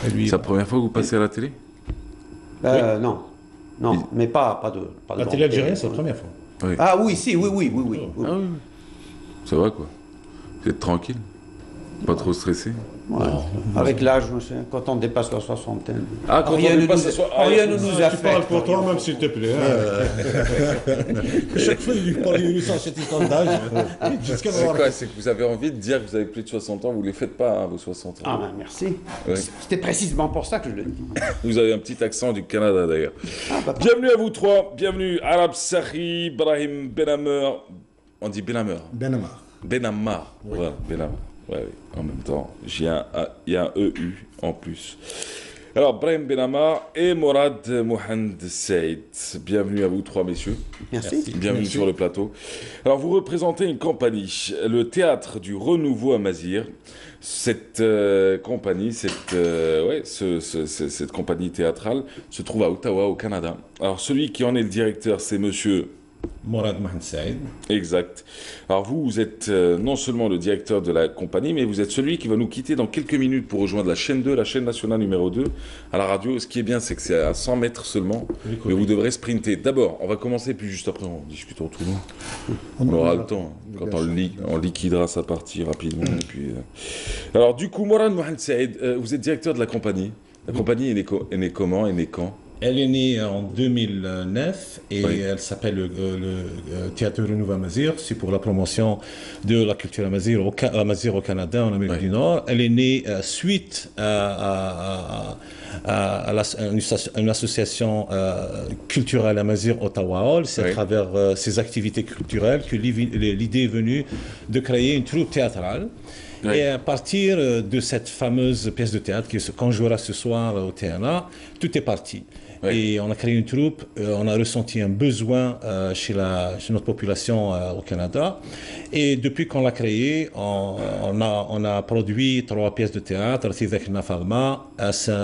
C'est la première fois que vous passez à la télé? Non, non, mais pas de La grande télé algérienne, télé, c'est la oui. première fois. Oui. Ah oui, si, oui, oui, oui, oui. Oui. Ah oui, oui. Ça va quoi? Vous êtes tranquille? Pas trop stressé? Ouais. Avec l'âge, quand on dépasse la soixantaine, Ah, quand rien on ne dépasse nous, la rien ne nous Tu affecte. parles pour toi-même, s'il te plaît. Chaque fois, il lui parle, il lui sort cette histoire d'âge. C'est quoi? C'est que vous avez envie de dire que vous avez plus de 60 ans, vous ne les faites pas, hein, vos 60 ans. Ah ben merci. Ouais. C'était précisément pour ça que je le dis. Vous avez un petit accent du Canada d'ailleurs. Ah, bah, Bienvenue à vous trois, bienvenue Arab Sahi, Brahim Benamer. On dit Benamer. Benamar. Benammar. Voilà, Benammar. Ouais, oui, en même temps, il y a un EU en plus. Alors, Brahim Benammar et Morad Mohand Said. Bienvenue à vous trois, messieurs. merci. Bienvenue sur le plateau. Alors, vous représentez une compagnie, le Théâtre du Renouveau à Mazir. Cette compagnie, cette compagnie théâtrale se trouve à Ottawa, au Canada. Alors, celui qui en est le directeur, c'est monsieur... Morad Mohamed Saïd. Exact. Alors vous êtes non seulement le directeur de la compagnie, mais vous êtes celui qui va nous quitter dans quelques minutes pour rejoindre la chaîne 2, la chaîne nationale numéro 2, à la radio. Ce qui est bien, c'est que c'est à 100 mètres seulement, mais vous devrez sprinter. D'abord, on va commencer, puis juste après, on discute entre nous. On aura le temps, hein, quand on liquidera sa partie rapidement. Et puis, Alors du coup, Morad Mohamed Saïd, vous êtes directeur de la compagnie. La compagnie est née comment, est née quand? Elle est née en 2009 et Oui. elle s'appelle le Théâtre Renouveau Amazir. C'est pour la promotion de la culture amazir au Canada, en Amérique Oui. du Nord. Elle est née suite à une association culturelle amazir Ottawa Hall. C'est Oui. à travers ces activités culturelles que l'idée est venue de créer une troupe théâtrale. Oui. Et à partir de cette fameuse pièce de théâtre qu'on jouera ce soir au TNA, tout est parti. Oui. Et on a créé une troupe, on a ressenti un besoin chez notre population au Canada. Et depuis qu'on l'a créée, on a produit 3 pièces de théâtre, Tidek Nafarma,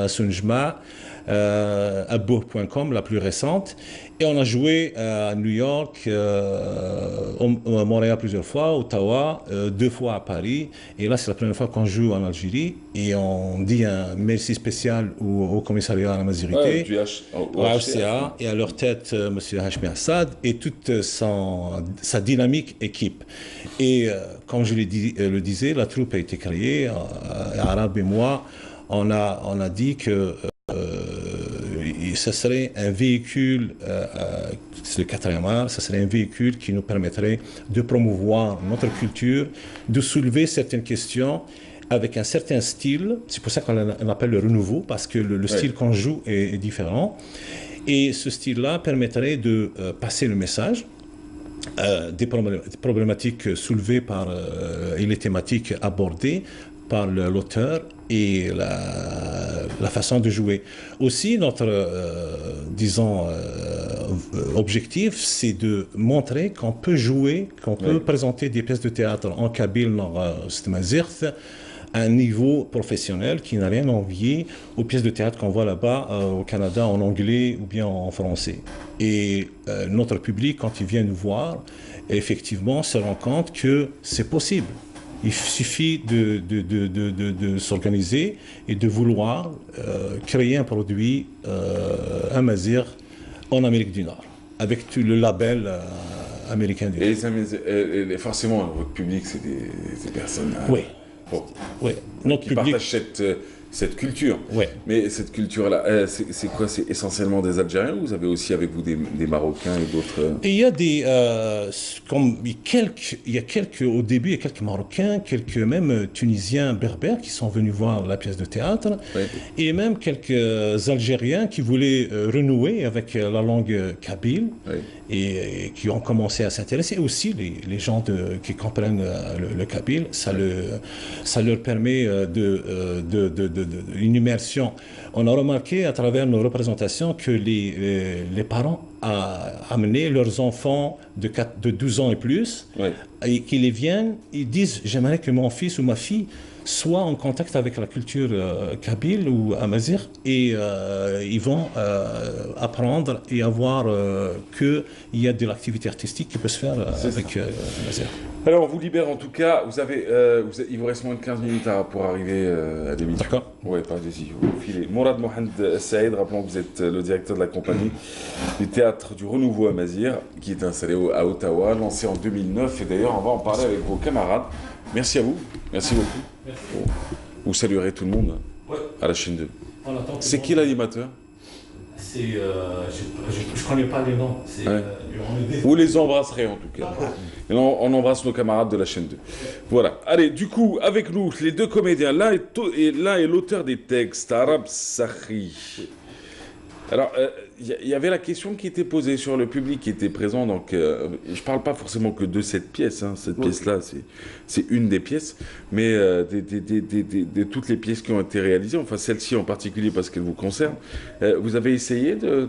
Sunjma, Abbour.com, la plus récente. Et on a joué à New York, à Montréal plusieurs fois, Ottawa, 2 fois à Paris. Et là, c'est la première fois qu'on joue en Algérie. Et on dit un merci spécial au commissariat à la mazirité, au HCA, et à leur tête, M. Hashmi Assad, et toute sa dynamique équipe. Et comme je le disais, la troupe a été créée, Arabe et moi, on a dit que ce serait un véhicule, c'est le 4e art, ce serait un véhicule qui nous permettrait de promouvoir notre culture, de soulever certaines questions avec un certain style. C'est pour ça qu'on appelle le renouveau, parce que le style qu'on joue est différent. Et ce style-là permettrait de passer le message des problématiques soulevées et les thématiques abordées par l'auteur et la façon de jouer. Aussi, notre, objectif, c'est de montrer qu'on peut jouer, qu'on peut présenter des pièces de théâtre en kabyle, à un niveau professionnel qui n'a rien à envier aux pièces de théâtre qu'on voit là-bas au Canada en anglais ou bien en français. Et notre public, quand il vient nous voir, effectivement, se rend compte que c'est possible. Il suffit de s'organiser et de vouloir créer un produit amazir en Amérique du Nord, avec tout le label américain du Nord. Et forcément, votre public, c'est des personnes Oui. bon, Oui. Notre qui public. partagent cette culture. Ouais. Mais cette culture-là, c'est quoi? C'est essentiellement des Algériens ou vous avez aussi avec vous des Marocains et d'autres Et il y a au début, il y a quelques Marocains, quelques même Tunisiens berbères qui sont venus voir la pièce de théâtre, et même quelques Algériens qui voulaient renouer avec la langue kabyle, et qui ont commencé à s'intéresser. Aussi, les gens qui comprennent le kabyle, ça leur permet une immersion. On a remarqué à travers nos représentations que les parents amené leurs enfants de 12 ans et plus, et qu'ils viennent, ils disent « j'aimerais que mon fils ou ma fille soit en contact avec la culture kabyle ou amazir » et ils vont apprendre et avoir qu'il y a de l'activité artistique qui peut se faire avec amazir. Alors, on vous libère en tout cas. Il vous reste moins de 15 minutes pour arriver à l'émission. D'accord. Ouais, allez-y, vous filez. Mourad Mohamed Saïd, rappelons que vous êtes le directeur de la compagnie du théâtre du Renouveau à Mazir, qui est installé à Ottawa, lancé en 2009. Et d'ailleurs, on va en parler avec vos camarades. Merci à vous. Merci beaucoup. Merci. Bon, vous saluerez tout le monde à la chaîne 2. C'est qui l'animateur? C'est, je connais pas les noms. Vous les embrasserez en tout cas. Et on embrasse nos camarades de la chaîne 2. Voilà. Allez, du coup, avec nous, les deux comédiens. L'un est l'auteur des textes, Arab Sakhi. Alors, il y avait la question qui était posée sur le public qui était présent. Donc, je ne parle pas forcément que de cette pièce. Hein. Cette pièce-là, c'est une des pièces. Mais de toutes les pièces qui ont été réalisées, enfin celle-ci en particulier parce qu'elle vous concerne, vous avez essayé de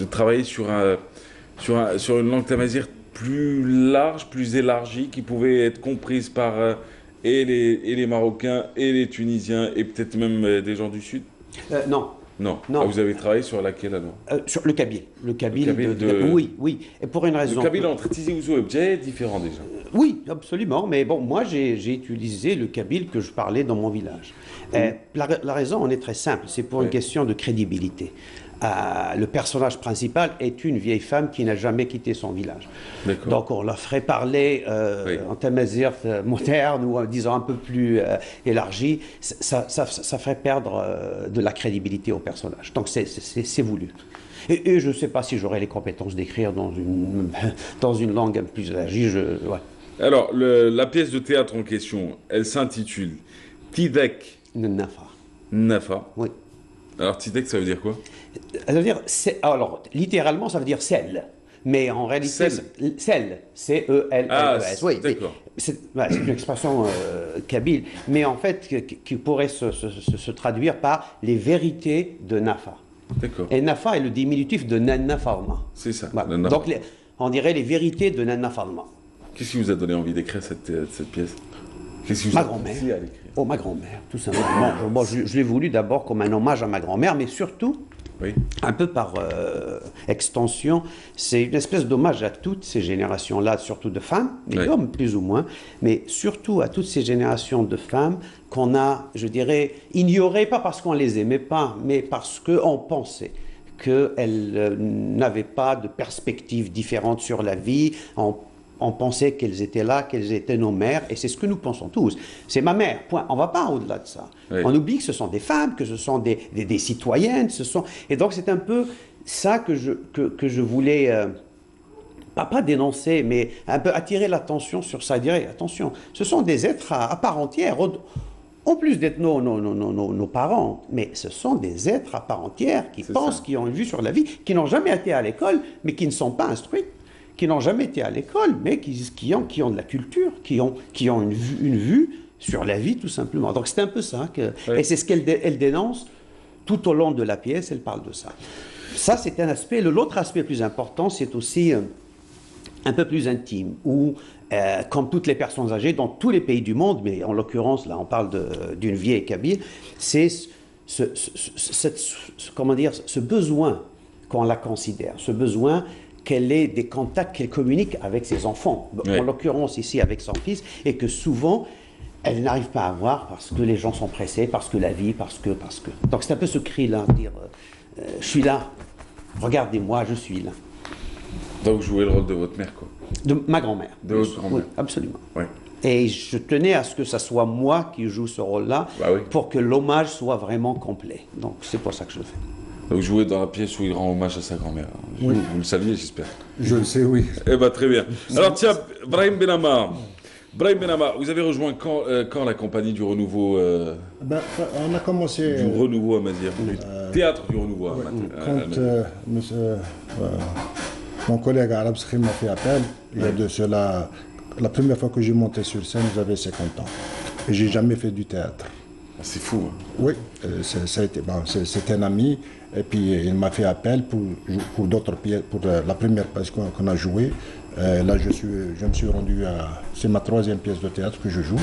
travailler sur une langue tamazight plus large, plus élargie, qui pouvait être comprise par et les Marocains, et les Tunisiens, et peut-être même des gens du Sud? Non. Non. Non. Ah, vous avez travaillé sur laquelle alors? Sur le Kabyle. Le Kabyle, de- oui. Et pour une raison. Le Kabyle entre Tizi Ouzou et Bdjai est différent déjà. Oui, absolument. Mais bon, moi, j'ai utilisé le Kabyle que je parlais dans mon village. La raison en est très simple. C'est pour une question de crédibilité. Le personnage principal est une vieille femme qui n'a jamais quitté son village. Donc on la ferait parler en tamazight moderne ou en disant un peu plus élargi. Ça ferait perdre de la crédibilité au personnage. Donc c'est voulu. Et je ne sais pas si j'aurais les compétences d'écrire dans une langue un peu plus élargie. Ouais. Alors, la pièce de théâtre en question, elle s'intitule Tidek Nafa. Nafa. Oui. Alors, Tidek, ça veut dire quoi? Ça veut dire, alors, littéralement, ça veut dire sel. Mais en réalité, sel, C-E-L-L-E-S. Ah, Oui, d'accord. C'est une expression kabyle, mais en fait, qui pourrait se traduire par les vérités de Nafa. D'accord. Et Nafa est le diminutif de Nana Farma. C'est ça. Voilà. Nana. Donc, on dirait les vérités de Nana Farma. Qu'est-ce qui vous a donné envie d'écrire cette pièce? Qu'est-ce qui vous Ma a grand-mère. poussé à l'écrire? Oh, ma grand-mère, tout simplement. Bon, je l'ai voulu d'abord comme un hommage à ma grand-mère, mais surtout, Oui. un peu par extension, c'est une espèce d'hommage à toutes ces générations-là, surtout de femmes, et d'hommes plus ou moins, mais surtout à toutes ces générations de femmes qu'on a, je dirais, ignorées, pas parce qu'on les aimait pas, mais parce qu'on pensait qu'elles n'avaient pas de perspective différente sur la vie. On pensait qu'elles étaient là, qu'elles étaient nos mères, et c'est ce que nous pensons tous. C'est ma mère, point. On ne va pas au-delà de ça. Oui. On oublie que ce sont des femmes, que ce sont des citoyennes, et donc c'est un peu ça que je voulais, pas dénoncer, mais un peu attirer l'attention sur ça, dire attention, ce sont des êtres à part entière, en plus d'être nos parents, mais ce sont des êtres à part entière qui pensent, qui ont une vue sur la vie, qui n'ont jamais été à l'école, mais qui ne sont pas instruits, qui n'ont jamais été à l'école, mais qui ont de la culture, qui ont une vue sur la vie, tout simplement. Donc c'est un peu ça. Et c'est ce qu'elle dénonce tout au long de la pièce, elle parle de ça. Ça, c'est un aspect. L'autre aspect plus important, c'est aussi un peu plus intime, où, comme toutes les personnes âgées, dans tous les pays du monde, mais en l'occurrence, là, on parle d'une vieille Kabyle, c'est ce besoin qu'on la considère, ce besoin qu'elle ait des contacts, qu'elle communique avec ses enfants, en l'occurrence ici avec son fils, et que souvent, elle n'arrive pas à voir parce que les gens sont pressés, parce que la vie, parce que. Donc c'est un peu ce cri-là, dire je suis là, regardez-moi, je suis là. Donc vous jouez le rôle de votre mère, quoi. De ma grand-mère. De votre grand-mère. Oui, absolument. Oui. Et je tenais à ce que ça soit moi qui joue ce rôle-là, pour que l'hommage soit vraiment complet. Donc c'est pour ça que je le fais. Donc vous jouez dans la pièce où il rend hommage à sa grand-mère. Oui. Vous le saviez, j'espère. Je le sais, oui. Eh bien, très bien. Alors tiens, Brahim Benamar. Brahim Benamar, vous avez rejoint quand la compagnie du Renouveau On a commencé... du Renouveau à Mazir, du théâtre du Renouveau à Mazir. Quand mon collègue Arab Sakhi m'a fait appel, il y a de cela... La première fois que j'ai monté sur scène, j'avais 50 ans. Et j'ai jamais fait du théâtre. C'est fou. Hein. Oui, ça a été, c'est un ami, et puis il m'a fait appel pour d'autres pièces, pour la première pièce qu'on a jouée. Là, je me suis rendu à... C'est ma 3e pièce de théâtre que je joue.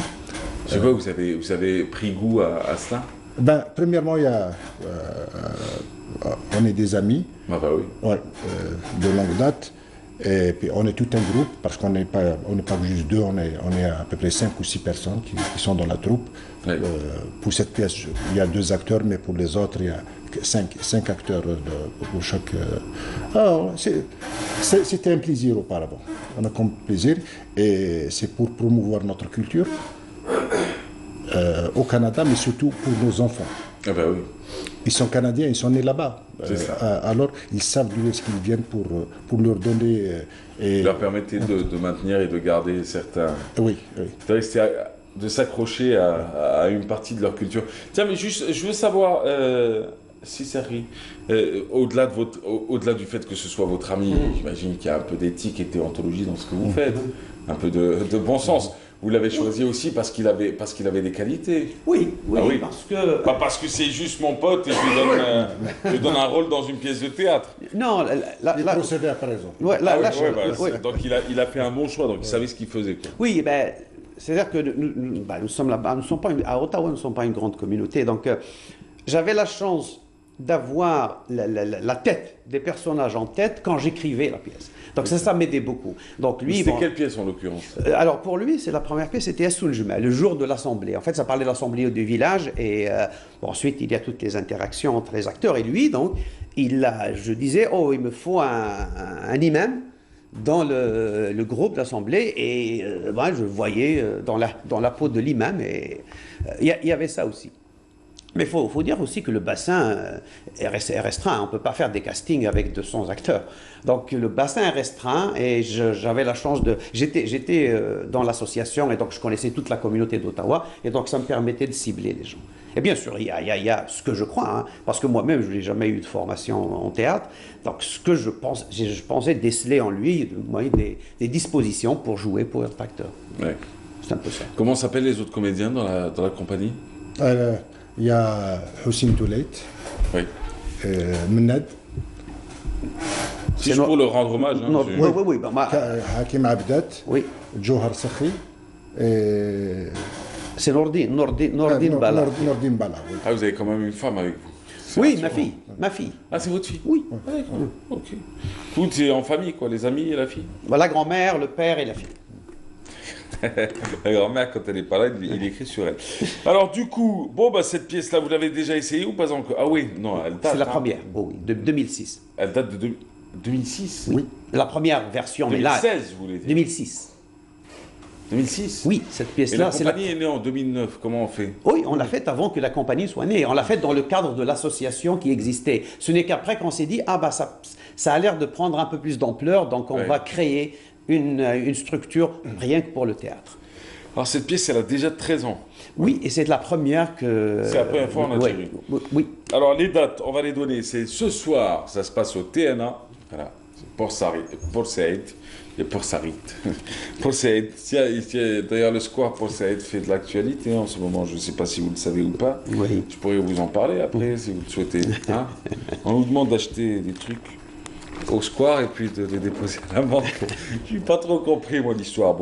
Je sais pas, vous avez pris goût à cela? Premièrement, on est des amis, Ah bah oui. de longue date. Et puis on est tout un groupe, parce qu'on n'est pas juste deux, on est à peu près 5 ou 6 personnes qui sont dans la troupe. Ouais. Pour cette pièce, il y a 2 acteurs, mais pour les autres, il y a 5 acteurs pour chaque. Alors, c'était un plaisir auparavant. On a comme plaisir, et c'est pour promouvoir notre culture au Canada, mais surtout pour nos enfants. Ah ben oui. Ils sont Canadiens, ils sont nés là-bas. C'est ça. Alors, ils savent d'où est-ce qu'ils viennent pour leur donner. Et Leur permettait de maintenir et de garder certains. oui, oui. De rester de s'accrocher à une partie de leur culture. Tiens, mais juste, je veux savoir, si ça rit, au-delà du fait que ce soit votre ami, j'imagine qu'il y a un peu d'éthique et déontologie dans ce que vous faites, un peu de bon sens. Vous l'avez choisi aussi parce qu'il avait des qualités. Oui, Ah oui. parce que... Pas parce que c'est juste mon pote et je lui donne un rôle dans une pièce de théâtre. Non, Il procédait à raison. ouais, Ah oui, là, ouais, bah, ouais. donc il a fait un bon choix, donc il savait ce qu'il faisait, quoi. Oui, ben, c'est-à-dire que nous sommes là-bas, à Ottawa, nous ne sommes pas une grande communauté. Donc, j'avais la chance d'avoir la tête des personnages en tête quand j'écrivais la pièce. Donc, ça m'aidait beaucoup. Donc, lui, C'était quelle pièce en l'occurrence? alors, pour lui, c'est la première pièce, c'était Essunjuma, le jour de l'Assemblée. En fait, ça parlait de l'Assemblée du village. Et ensuite, il y a toutes les interactions entre les acteurs. Et lui, donc, je disais, oh, il me faut un imam dans le groupe d'Assemblée. Et je voyais dans la peau de l'imam. Et il y avait ça aussi. Mais il faut dire aussi que le bassin est restreint. On ne peut pas faire des castings avec 200 acteurs. Donc le bassin est restreint et j'avais la chance de... J'étais dans l'association et donc je connaissais toute la communauté d'Ottawa et donc ça me permettait de cibler les gens. Et bien sûr, il y a ce que je crois, hein, parce que moi-même, je n'ai jamais eu de formation en théâtre. Donc ce que je pensais déceler en lui des dispositions pour jouer, pour être acteur. Ouais. C'est un peu ça. Comment s'appellent les autres comédiens dans la compagnie? Il y a Hussein Touleit, Oui. Mnad, Juste pour le rendre hommage. Hein, Non, je- oui. Hakim Abdat, Oui. Johar Sakhi, et C'est Nordine Bala. Nordine Bala. Oui. Ah, vous avez quand même une femme avec vous. C'est Oui, rassurant. ma fille. Ah, c'est votre fille? Oui. Ah, d'accord. Ok. Tout est en famille, quoi, les amis et la fille. La grand-mère, le père et la fille. La grand-mère, quand elle n'est pas là, il écrit sur elle. Alors, du coup, cette pièce-là, vous l'avez déjà essayée ou pas encore? Ah oui, non, elle date. C'est la hein. première, oui, de 2006. Elle date de 2006? Oui. La première version, mais là... 2016, vous voulez dire? 2006. 2006? Oui, cette Et pièce-là, la c'est la... compagnie est née en 2009, comment on fait? Oui, on l'a faite avant que la compagnie soit née. On l'a faite dans le cadre de l'association qui existait. Ce n'est qu'après qu'on s'est dit, ça a l'air de prendre un peu plus d'ampleur, donc on Ouais. va créer une structure rien que pour le théâtre. Alors, cette pièce, elle a déjà 13 ans. Oui, et c'est la première que... C'est la première fois en Algérie. Oui. Alors, les dates, on va les donner. C'est ce soir, ça se passe au TNA. Voilà, c'est Port Saïd. Et Port Saïd. Port Saïd. D'ailleurs, le square Port Saïd fait de l'actualité en ce moment. Je ne sais pas si vous le savez ou pas. Oui. Je pourrais vous en parler après, si vous le souhaitez. Hein, on nous demande d'acheter des trucs au square et puis de les déposer à la banque. Je n'ai pas trop compris, moi, l'histoire.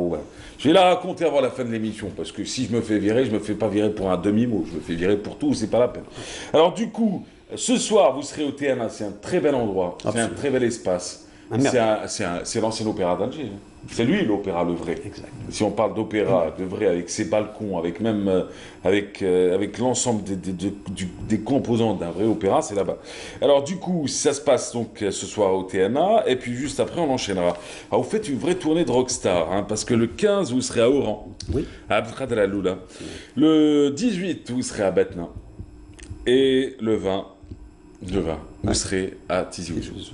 Je vais la raconter avant la fin de l'émission, parce que si je me fais virer, je ne me fais pas virer pour un demi-mot, je me fais virer pour tout, c'est pas la peine. Alors du coup, ce soir, vous serez au TNA, c'est un très bel endroit, c'est un très bel espace. C'est l'ancien opéra d'Alger. Hein. C'est lui l'opéra, le vrai. Exact. Si on parle d'opéra, de vrai, avec ses balcons, avec même avec l'ensemble des composants d'un vrai opéra, c'est là-bas. Alors du coup, ça se passe donc ce soir au TNA, et puis juste après, on enchaînera. Alors vous faites une vraie tournée de rockstar, hein, parce que le 15, vous serez à Oran, Oui. à Abdelkader Al-Loula. Le 18, vous serez à Batna. Et le 20, vous serez à Tizi Ouzou.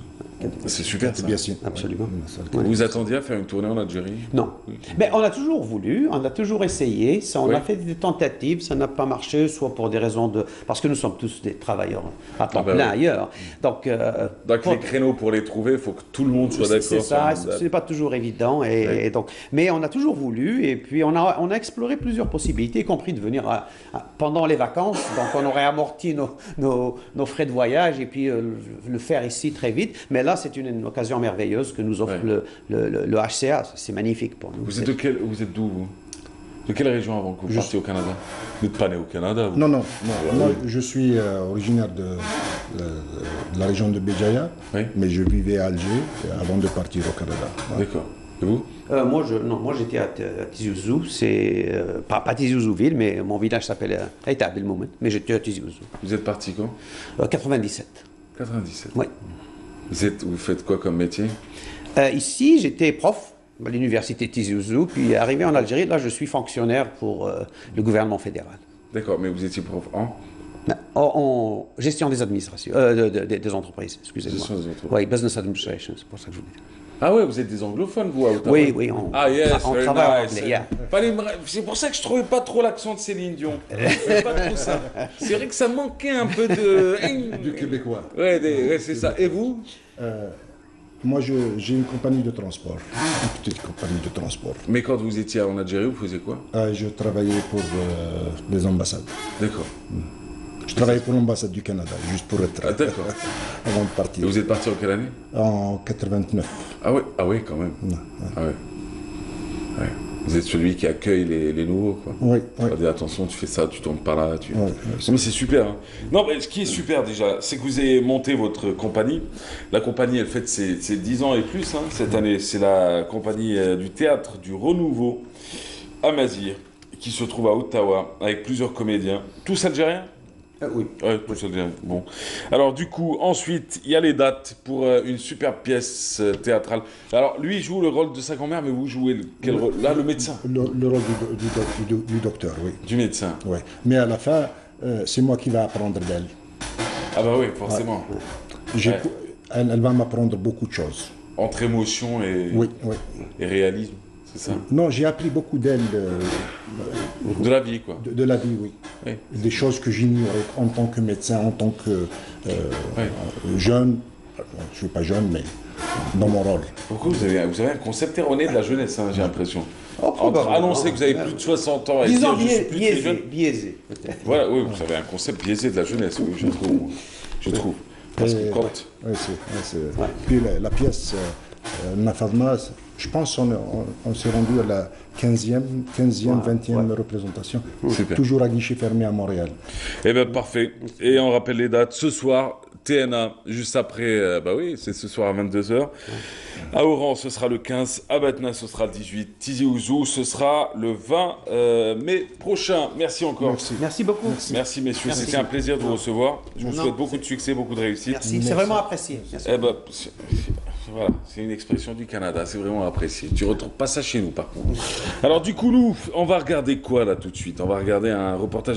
C'est super, ça. Bien sûr. Absolument. Ouais. Vous attendiez à faire une tournée en Algérie? Non. Mais on a toujours voulu, on a toujours essayé, on Oui. a fait des tentatives, ça n'a pas marché, soit pour des raisons de... Parce que nous sommes tous des travailleurs à temps plein oui. ailleurs. Donc, Les créneaux pour les trouver, il faut que tout le monde soit d'accord. c'est sur ça, une date. ce n'est pas toujours évident. Oui. Et donc, mais on a toujours voulu, et puis on a exploré plusieurs possibilités, y compris de venir pendant les vacances. Donc on aurait amorti nos frais de voyage, et puis le faire ici très vite. Mais là, c'est une occasion merveilleuse que nous offre Ouais. le HCA. C'est magnifique pour nous. Vous êtes d'où, vous? De quelle région avant que vous partiez au Canada? Vous n'êtes pas né au Canada vous? Non, non, non. Moi, je suis originaire de la région de Béjaïa, Oui. mais je vivais à Alger avant de partir au Canada. Ouais. D'accord. Et vous? Moi j'étais à Tizi Ouzou, c'est pas Tizi Ouzouville, mais mon village s'appelle Aïta Abdelmoumen, mais j'étais à Tizi Ouzou. Vous êtes parti quand? 97. 97. Oui. Vous faites quoi comme métier? Ici, j'étais prof à l'université Tizi Ouzou, puis arrivé en Algérie, là je suis fonctionnaire pour le gouvernement fédéral. D'accord, mais vous étiez prof en? En gestion des administrations, des entreprises, excusez-moi. Gestion des entreprises. Oui, business administration, c'est pour ça que je vous dis. Ah ouais, vous êtes des anglophones, vous, à Ottawa? Oui, oui, Ah yes, on very travaille en nice. anglais, yeah. C'est pour ça que je trouvais pas trop l'accent de Céline Dion. Pas trop ça. C'est vrai que ça manquait un peu de... Du québécois. Ouais, ouais, c'est ça. Et vous? Moi, j'ai une compagnie de transport, une petite compagnie de transport. Mais quand vous étiez en Algérie, vous faisiez quoi? Je travaillais pour les ambassades. D'accord. Je travaillais pour l'ambassade du Canada, juste pour être D'accord. avant de Et partir. vous êtes parti en quelle année? En 89. Ah ouais, quand même. Ah ouais. Ouais. Vous êtes celui qui accueille les nouveaux, quoi. Oui, oui. Dis attention, tu fais ça, tu tombes par là. Ouais, ouais, Mais c'est super. Hein. Non, mais ce qui est super déjà, c'est que vous avez monté votre compagnie. La compagnie, elle fête ses 10 ans et plus cette année. C'est la compagnie du théâtre du Renouveau à Mazir, qui se trouve à Ottawa, avec plusieurs comédiens. Tous algériens? Oui. Ouais, tous algériens. Bon. Alors du coup, ensuite, il y a les dates pour une superbe pièce théâtrale. Alors lui, il joue le rôle de sa grand-mère, mais vous jouez quel rôle? Là, le médecin. Le rôle du docteur, oui. Du médecin. Ouais. Mais à la fin, c'est moi qui vais apprendre d'elle. Ah bah oui, forcément. Ouais. Elle va m'apprendre beaucoup de choses. Entre émotion Oui, oui. et réalisme, c'est ça? Non, j'ai appris beaucoup d'elle, De la vie, quoi. de la vie, oui. Oui. Des choses que j'ignorais en tant que médecin, en tant que jeune. Je ne suis pas jeune, mais dans mon rôle. Pourquoi vous avez un concept erroné de la jeunesse, j'ai l'impression. Oh, Entre probablement. annoncer que vous avez plus de 60 ans et Disons dire je suis plus très jeune. biaisé, peut-être. Voilà, oui, vous avez un concept biaisé de la jeunesse, oui, je trouve. Je trouve. Parce que quand... Oui, Puis la pièce Nafadma, je pense qu'on s'est rendu à la 15e, 20e représentation. Super. Toujours à guichet fermé à Montréal. Eh bien, parfait. Et on rappelle les dates. Ce soir, TNA, juste après, bah oui, c'est ce soir à 22h. À Oran, ce sera le 15. À Batna, ce sera le 18. Tizi Ouzou, ce sera le 20 mai prochain. Merci encore. Merci beaucoup. Merci messieurs, Merci. c'était un plaisir de vous recevoir. Je vous Non, souhaite beaucoup de succès, beaucoup de réussite. Merci, c'est vraiment apprécié. Merci. Eh ben, voilà, c'est une expression du Canada, c'est vraiment apprécié. Tu retrouves pas ça chez nous par contre. Alors du coup, nous, on va regarder quoi là tout de suite? On va regarder un reportage.